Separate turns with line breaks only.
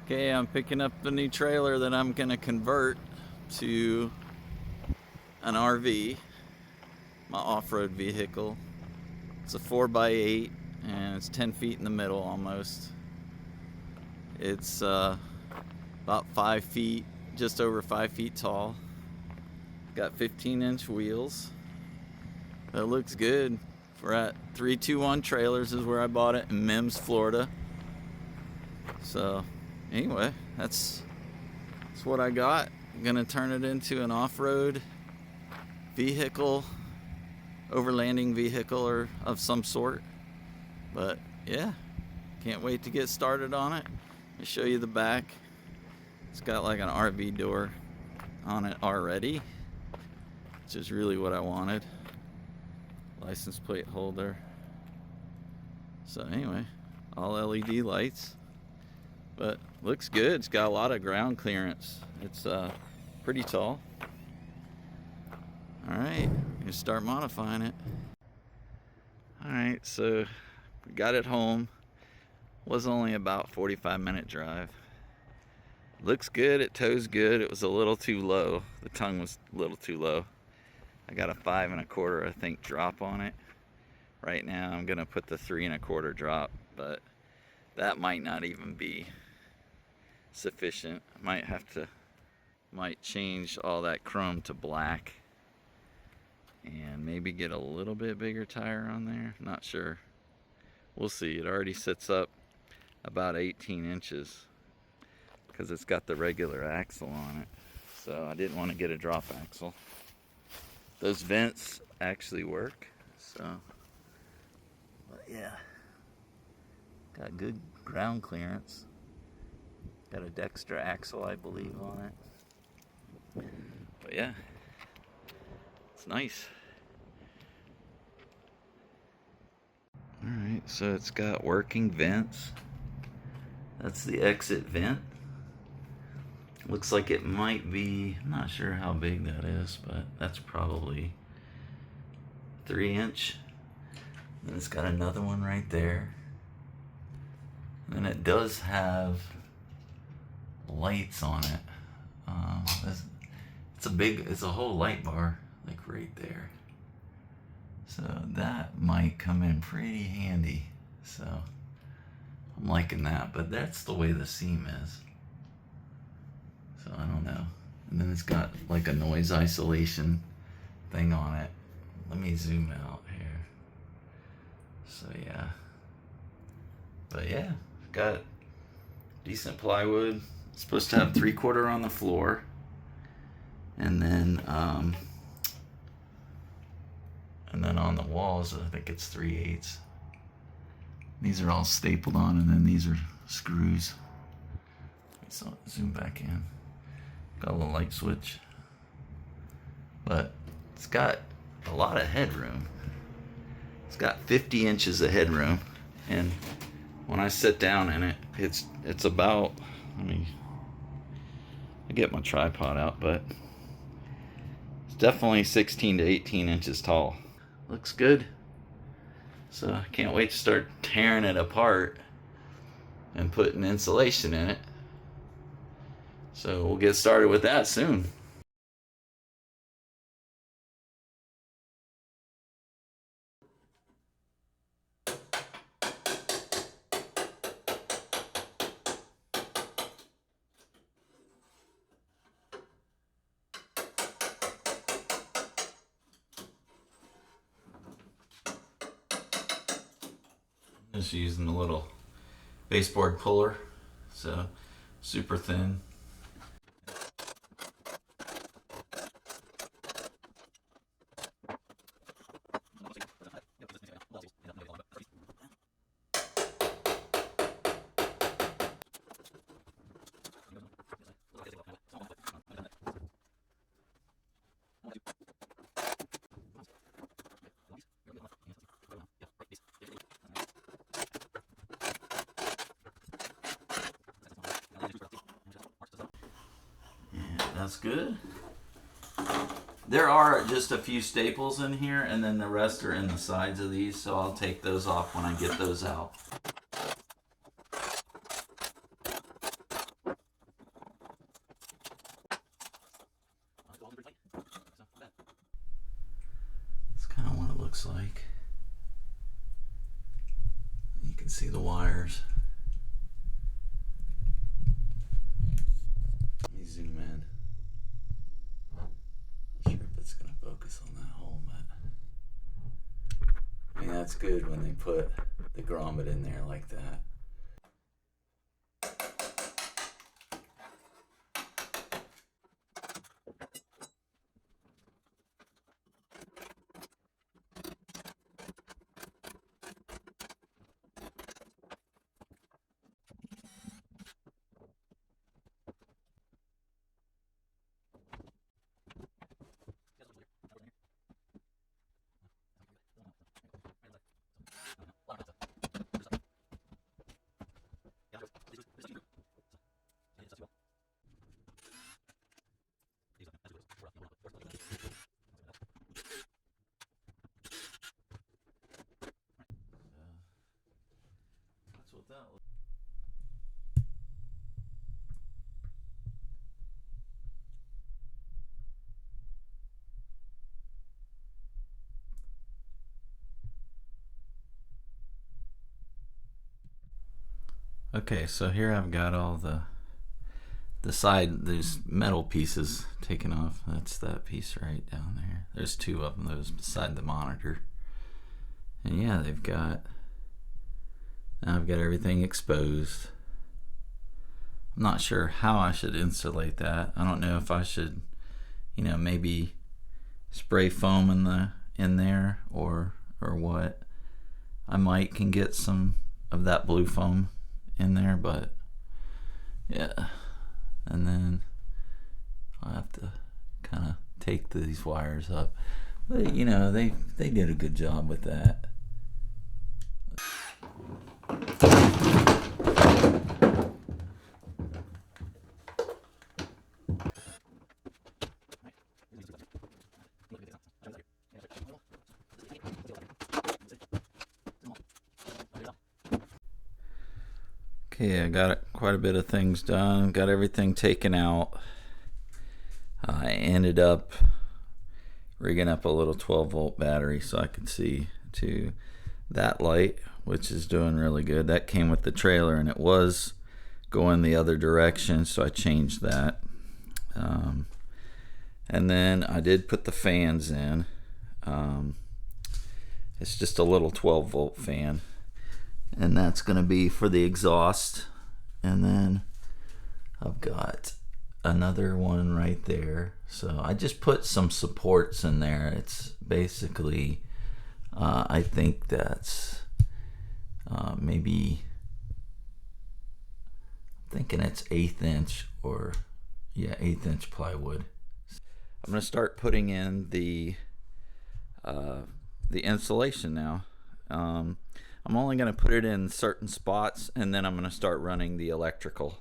Okay, I'm picking up the new trailer that I'm gonna convert to an RV, my off-road vehicle. It's a 4x8 and it's 10 feet in the middle almost. It's about 5 feet, just over 5 feet tall. Got 15-inch wheels. It looks good. We're at 321 Trailers is where I bought it in Mims, Florida. So anyway, that's what I got. I'm gonna turn it into an off-road vehicle, overlanding vehicle or of some sort. But yeah, can't wait to get started on it. Let me show you the back. It's got like an RV door on it already, which is really what I wanted. License plate holder. So anyway, all LED lights. But looks good. It's got a lot of ground clearance. It's pretty tall. Alright, gonna start modifying it. Alright, so we got it home. Was only about 45-minute drive. Looks good, it tows good. It was a little too low. The tongue was a little too low. I got a 5 1/4, I think, drop on it. Right now I'm gonna put the 3 1/4 drop, but that might not even be sufficient. I might change all that chrome to black and maybe get a little bit bigger tire on there. Not sure. We'll see. It already sits up about 18 inches because it's got the regular axle on it. So I didn't want to get a drop axle. Those vents actually work. So, but yeah, got good ground clearance. Got a Dexter axle, I believe, on it. But yeah, it's nice. Alright, so it's got working vents. That's the exit vent. Looks like it might be, I'm not sure how big that is, but that's probably 3-inch. Then it's got another one right there. And it does have lights on it. It's a whole light bar, like right there. So that might come in pretty handy. So I'm liking that, but that's the way the seam is. So I don't know. And then it's got like a noise isolation thing on it. Let me zoom out here. So yeah. But yeah, got decent plywood. It's supposed to have 3/4 on the floor. And then on the walls, I think it's 3/8. These are all stapled on, and then these are screws. So zoom back in. Got a little light switch. But it's got a lot of headroom. It's got 50 inches of headroom. And when I sit down in it, it's about, I get my tripod out, but it's definitely 16 to 18 inches tall. Looks good. So I can't wait to start tearing it apart and putting insulation in it. So we'll get started with that soon. Just using a little baseboard puller, so super thin. That's good. There are just a few staples in here, and then the rest are in the sides of these, so I'll take those off when I get those out. looks like. You can see the wires. Let me zoom in. Not sure if it's going to focus on that hole, but I mean, that's good when they put the grommet in there like that. That's what that looks. Okay, so here I've got all the side, these metal pieces taken off. That's that piece right down there. There's two of them, those beside the monitor. And yeah, they've got, now I've got everything exposed. I'm not sure how I should insulate that. I don't know if I should, you know, maybe spray foam in there or what. I might can get some of that blue foam in there, but yeah. And then I'll have to kind of take these wires up. But you know, they did a good job with that. Okay, I got quite a bit of things done, got everything taken out. I ended up rigging up a little 12-volt battery so I could see to that light, which is doing really good. That came with the trailer and it was going the other direction, so I changed that. And then I did put the fans in. It's just a little 12-volt fan, and that's going to be for the exhaust. And then I've got another one right there, so I just put some supports in there. It's basically I think that's maybe, I'm thinking it's 1/8 inch or yeah, 1/8 inch plywood. I'm going to start putting in the insulation now. I'm only going to put it in certain spots, and then I'm going to start running the electrical.